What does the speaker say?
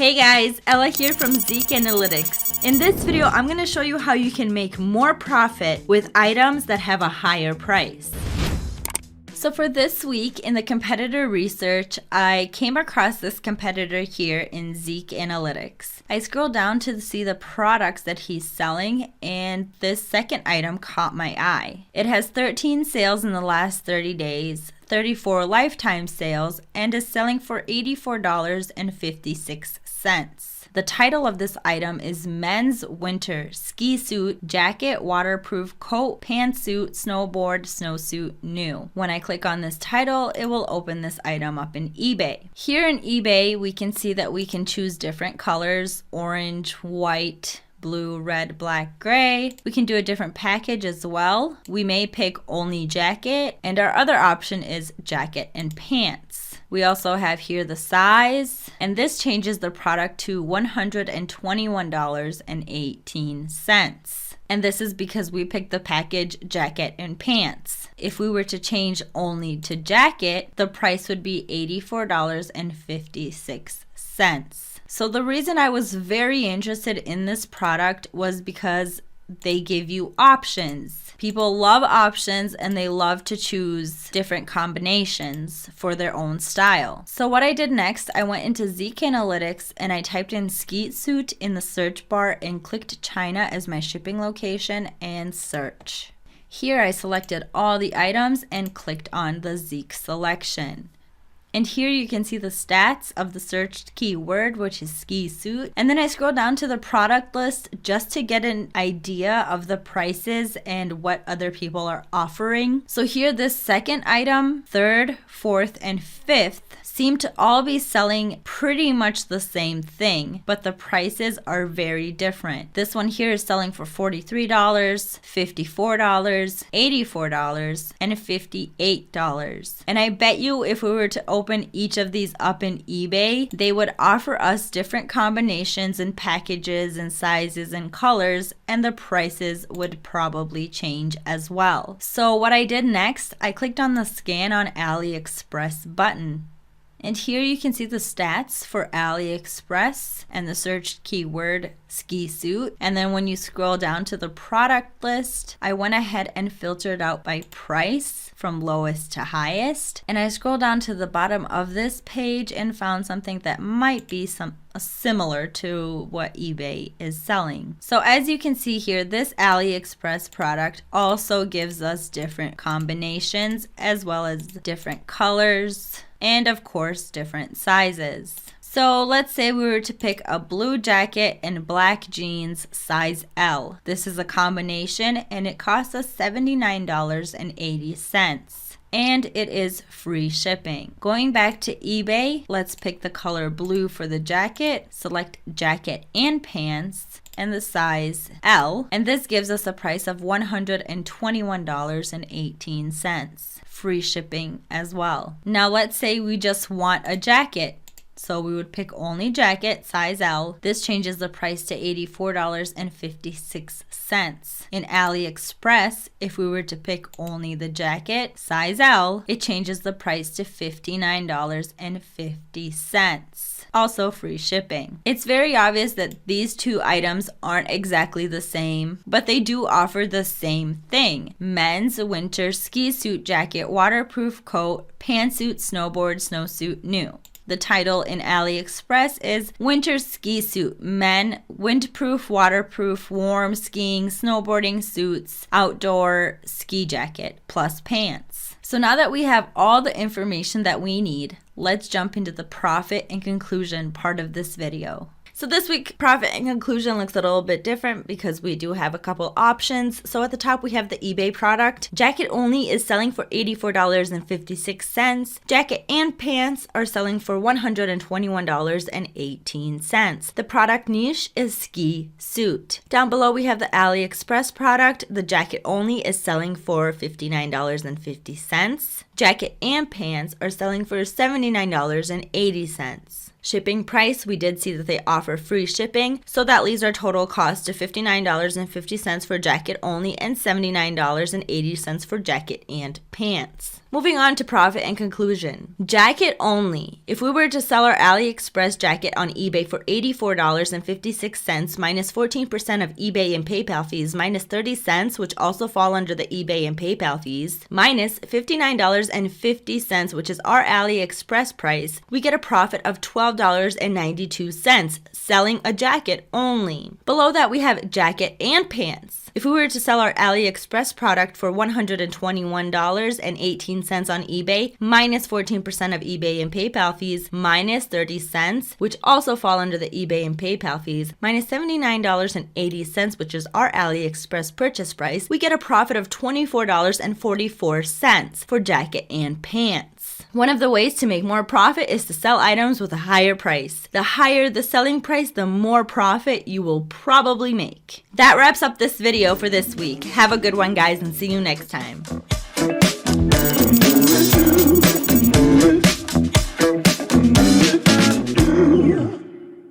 Hey guys, Ella here from Analytics. In this video, I'm going to show you how you can make more profit with items that have a higher price. So for this week in the competitor research, I came across this competitor here in Analytics. I scrolled down to see the products that he's selling, and this second item caught my eye. It has 13 sales in the last 30 days, 34 lifetime sales, and is selling for $84.56. The title of this item is Men's Winter Ski Suit Jacket Waterproof Coat Pantsuit Snowboard Snowsuit New. When I click on this title, it will open this item up in eBay. Here in eBay, we can see that we can choose different colors: orange, white, blue, red, black, gray. We can do a different package as well. We may pick only jacket, and our other option is jacket and pants. We also have here the size, and this changes the product to $121.18. And this is because we picked the package jacket and pants. If we were to change only to jacket, the price would be $84.56. So the reason I was very interested in this product was because they give you options. People love options and they love to choose different combinations for their own style. So what I did next, I went into Analytics and I typed in skeet suit in the search bar and clicked China as my shipping location and search. Here I selected all the items and clicked on the Zeke selection. And here you can see the stats of the searched keyword, which is ski suit. And then I scroll down to the product list just to get an idea of the prices and what other people are offering. So here, this second item, third, fourth, and fifth seem to all be selling pretty much the same thing, but the prices are very different. This one here is selling for $43, $54, $84, and $58. And I bet you if we were to open each of these up in eBay, they would offer us different combinations and packages and sizes and colors, and the prices would probably change as well. So what I did next, I clicked on the Scan on Aliexpress button. And here you can see the stats for Aliexpress and the searched keyword ski suit. And then when you scroll down to the product list, I went ahead and filtered out by price from lowest to highest. And I scrolled down to the bottom of this page and found something that might be similar to what eBay is selling. So as you can see here, this Aliexpress product also gives us different combinations as well as different colors, and of course different sizes. So let's say we were to pick a blue jacket and black jeans size L. This is a combination and it costs us $79.80. And it is free shipping. Going back to eBay, let's pick the color blue for the jacket, select jacket and pants, and the size L, and this gives us a price of $121.18. Free shipping as well. Now let's say we just want a jacket. So we would pick only jacket, size L. This changes the price to $84.56. In Aliexpress, if we were to pick only the jacket, size L, it changes the price to $59.50. Also free shipping. It's very obvious that these two items aren't exactly the same, but they do offer the same thing. Men's Winter Ski Suit Jacket Waterproof Coat Pantsuit Snowboard Snowsuit New. The title in Aliexpress is Winter Ski Suit Men Windproof Waterproof Warm Skiing Snowboarding Suits Outdoor Ski Jacket plus Pants. So now that we have all the information that we need, let's jump into the profit and conclusion part of this video. So this week, profit and conclusion looks a little bit different because we do have a couple options. So at the top, we have the eBay product. Jacket only is selling for $84.56. Jacket and pants are selling for $121.18. The product niche is ski suit. Down below, we have the Aliexpress product. The jacket only is selling for $59.50. Jacket and pants are selling for $79.80. Shipping price, we did see that they offer free shipping, so that leaves our total cost to $59.50 for jacket only and $79.80 for jacket and pants. Moving on to profit and conclusion. Jacket only. If we were to sell our Aliexpress jacket on eBay for $84.56 minus 14% of eBay and PayPal fees minus 30 cents, which also fall under the eBay and PayPal fees, minus $59.50, which is our Aliexpress price, we get a profit of $12.92 selling a jacket only. Below that, we have jacket and pants. If we were to sell our Aliexpress product for $121.18 on eBay, minus 14% of eBay and PayPal fees, minus 30 cents, which also fall under the eBay and PayPal fees, minus $79.80, which is our Aliexpress purchase price, we get a profit of $24.44 for jacket and pants. One of the ways to make more profit is to sell items with a higher price. The higher the selling price, the more profit you will probably make. That wraps up this video for this week. Have a good one, guys, and see you next time.